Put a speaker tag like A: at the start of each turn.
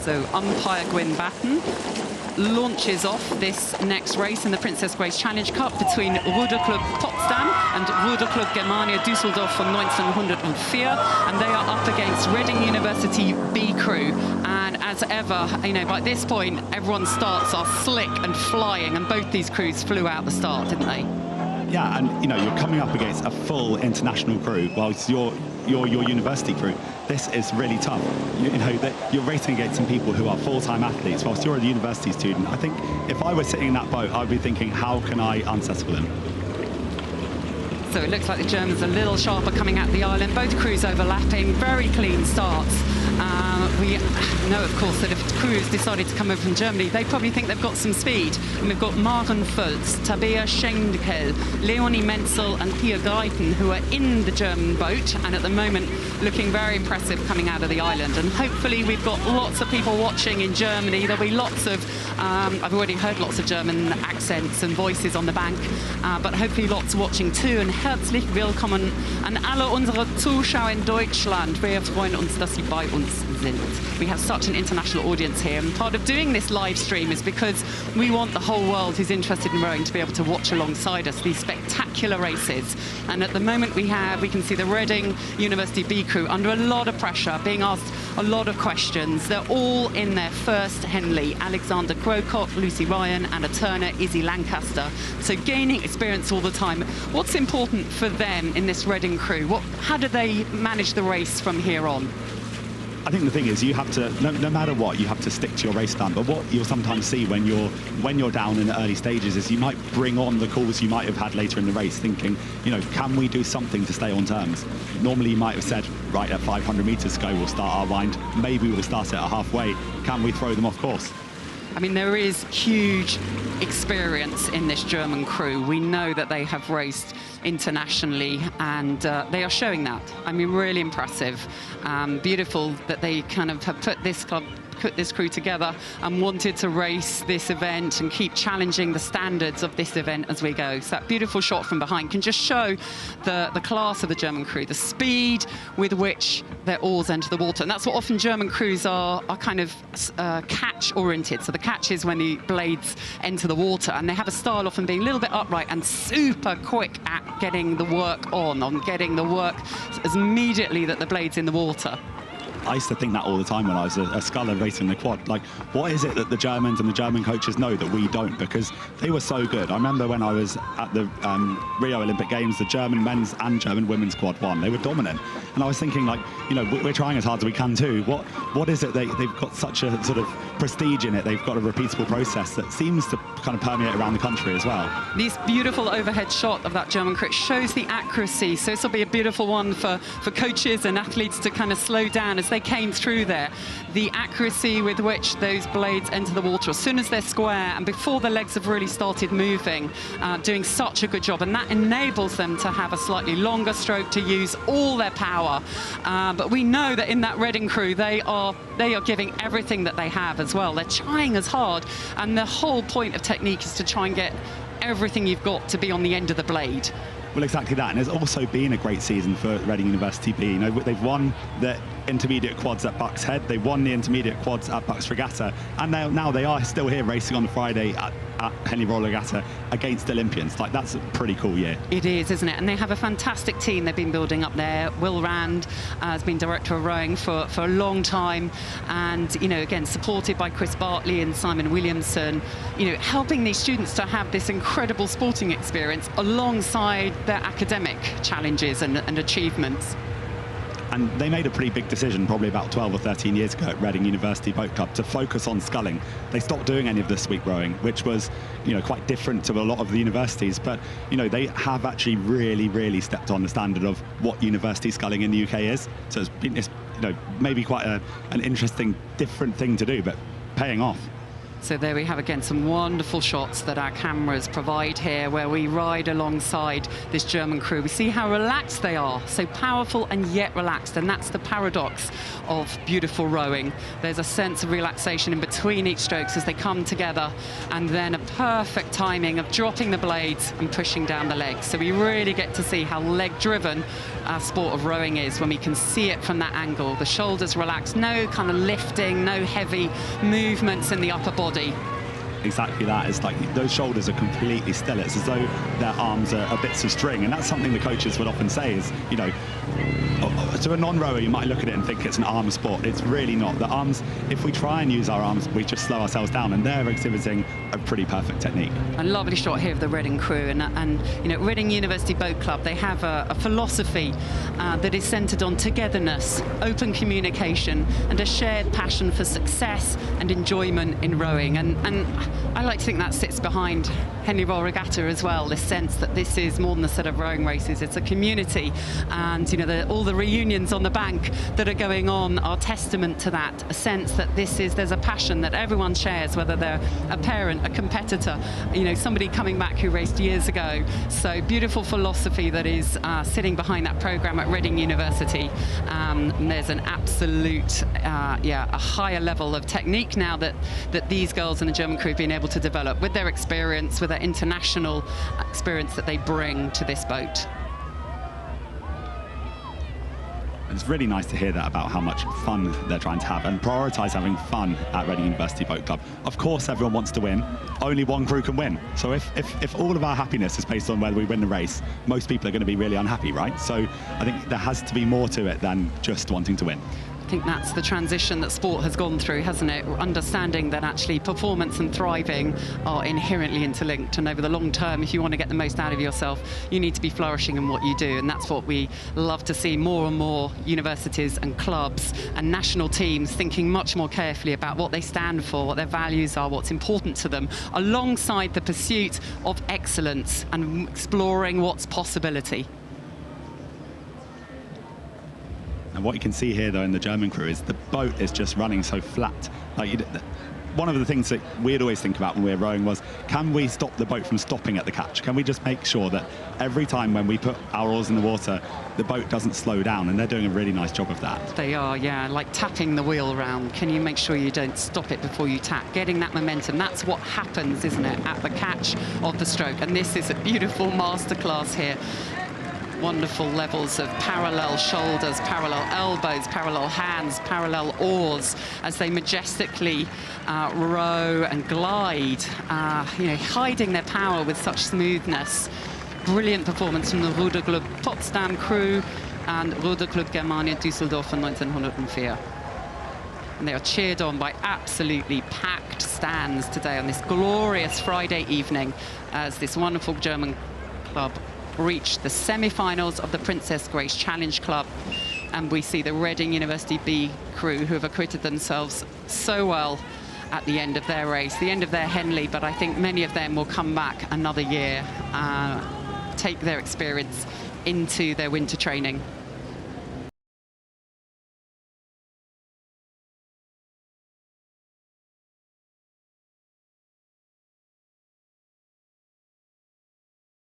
A: So umpire Gwyn Batten launches off this next race in the Princess Grace Challenge Cup between Ruderclub Potsdam and Ruderclub Germania Düsseldorf von 1904, and they are up against Reading University B crew. And as ever, you know, by this point, everyone's starts are slick and flying, and both these crews flew out the start, didn't they?
B: Yeah, and you know, you're coming up against a full international crew, whilst your university crew. This is really tough. You know, that you're racing against some people who are full-time athletes, whilst you're a university student. I think if I was sitting in that boat, I'd be thinking, how can I unsettle them?
A: So it looks like the Germans are a little sharper coming out the island. Both crews overlapping, very clean starts. We know, of course, that if crews decided to come over from Germany, they probably think they've got some speed. And we've got Maren Völz, Tabea Schenkel, Leonie Menzel and Pia Greiten, who are in the German boat, and at the moment looking very impressive coming out of the island. And hopefully we've got lots of people watching in Germany. There'll be lots of, I've already heard lots of German accents and voices on the bank, but hopefully lots watching too. And herzlich willkommen an alle unsere Zuschauer in Deutschland. Wir freuen uns, dass Sie bei uns sind. We have such an international audience here, and part of doing this live stream is because we want the whole world who's interested in rowing to be able to watch alongside us these spectacular races. And at the moment we can see the Reading University B crew under a lot of pressure, being asked a lot of questions. They're all in their first Henley. Alexander Grocott, Lucy Ryan, Anna Turner, Izzy Lancaster. So gaining experience all the time. What's important for them in this Reading crew? How do they manage the race from here on?
B: I think the thing is, you have to, no matter what, you have to stick to your race plan. But what you'll sometimes see when you're down in the early stages is you might bring on the calls you might have had later in the race, thinking, you know, can we do something to stay on terms? Normally you might have said, right, at 500 metres to go, we'll start our wind. Maybe we'll start it at halfway. Can we throw them off course?
A: I mean, there is huge experience in this German crew. We know that they have raced internationally, and they are showing that. I mean, really impressive. Beautiful that they kind of have put this crew together and wanted to race this event and keep challenging the standards of this event as we go. So that beautiful shot from behind can just show the class of the German crew, the speed with which their oars enter the water. And that's what often German crews are kind of catch oriented. So the catch is when the blades enter the water, and they have a style often being a little bit upright and super quick at getting the work on getting the work as immediately that the blade's in the water.
B: I used to think that all the time when I was a sculler racing the quad. Like, what is it that the Germans and the German coaches know that we don't? Because they were so good. I remember when I was at the Rio Olympic Games, the German men's and German women's quad won. They were dominant. And I was thinking, like, you know, we're trying as hard as we can too. What is it they've got such a sort of prestige in it? They've got a repeatable process that seems to kind of permeate around the country as well.
A: This beautiful overhead shot of that German crew shows the accuracy. So this will be a beautiful one for coaches and athletes to kind of slow down as they came through there. The accuracy with which those blades enter the water as soon as they're square and before the legs have really started moving, doing such a good job, and that enables them to have a slightly longer stroke, to use all their power. But we know that in that Reading crew, they are giving everything that they have as well. They're trying as hard, and the whole point of technique is to try and get everything you've got to be on the end of the blade.
B: Well, exactly that, and it's also been a great season for Reading University B. You know, they've won the intermediate quads at Bucks Head, they won the intermediate quads at Bucks Regatta, and now they are still here racing on the Friday at Henley Royal Regatta against Olympians. Like, that's a pretty cool year.
A: It is, isn't it? And they have a fantastic team they've been building up there. Will Rand has been director of rowing for a long time, and, you know, again, supported by Chris Bartley and Simon Williamson, you know, helping these students to have this incredible sporting experience alongside their academic challenges and achievements.
B: And they made a pretty big decision probably about 12 or 13 years ago at Reading University Boat Club to focus on sculling. They stopped doing any of the sweep rowing, which was, you know, quite different to a lot of the universities. But, you know, they have actually really stepped on the standard of what university sculling in the UK is. So it's you know, maybe quite an interesting, different thing to do, but paying off.
A: So there we have again some wonderful shots that our cameras provide here, where we ride alongside this German crew. We see how relaxed they are, so powerful and yet relaxed, and that's the paradox of beautiful rowing. There's a sense of relaxation in between each strokes as they come together, and then a perfect timing of dropping the blades and pushing down the legs. So we really get to see how leg-driven our sport of rowing is when we can see it from that angle. The shoulders relaxed, no kind of lifting, no heavy movements in the upper body.
B: Exactly that. It's like those shoulders are completely still. It's as though their arms are bits of string, and that's something the coaches would often say is, you know, to a non-rower you might look at it and think it's an arm sport. It's really not. The arms, if we try and use our arms, we just slow ourselves down, and they're exhibiting a pretty perfect technique.
A: A lovely shot here of the Reading crew, and you know, Reading University Boat Club, they have a philosophy that is centred on togetherness, open communication, and a shared passion for success and enjoyment in rowing. And I like to think that sits behind Henley Royal Regatta as well, this sense that this is more than a set of rowing races, it's a community. And you know, all the reunions on the bank that are going on are testament to that, a sense that there's a passion that everyone shares, whether they're a parent, a competitor, you know, somebody coming back who raced years ago. So beautiful philosophy that is sitting behind that programme at Reading University. And there's an absolute, a higher level of technique now that these girls and the German crew have been able to develop with their experience, with their international experience that they bring to this boat.
B: It's really nice to hear that about how much fun they're trying to have and prioritise having fun at Reading University Boat Club. Of course, everyone wants to win. Only one crew can win. So if all of our happiness is based on whether we win the race, most people are going to be really unhappy, right? So I think there has to be more to it than just wanting to win.
A: I think that's the transition that sport has gone through, hasn't it? Understanding that actually performance and thriving are inherently interlinked, and over the long term, if you want to get the most out of yourself, you need to be flourishing in what you do, and that's what we love to see more and more universities and clubs and national teams thinking much more carefully about what they stand for, what their values are, what's important to them, alongside the pursuit of excellence and exploring what's possibility.
B: And what you can see here, though, in the German crew is the boat is just running so flat. Like one of the things that we'd always think about when we were rowing was, can we stop the boat from stopping at the catch? Can we just make sure that every time when we put our oars in the water, the boat doesn't slow down? And they're doing a really nice job of that.
A: They are, yeah, like tapping the wheel around. Can you make sure you don't stop it before you tap? Getting that momentum, that's what happens, isn't it, at the catch of the stroke. And this is a beautiful masterclass here. Wonderful levels of parallel shoulders, parallel elbows, parallel hands, parallel oars as they majestically row and glide, you know, hiding their power with such smoothness. Brilliant performance from the Ruderclub Potsdam crew and Ruderclub Germania Düsseldorf von 1904. And they are cheered on by absolutely packed stands today on this glorious Friday evening as this wonderful German club reached the semi-finals of the Princess Grace Challenge Club, and we see the Reading University B crew who have acquitted themselves so well at the end of their race, the end of their Henley, but I think many of them will come back another year, take their experience into their winter training.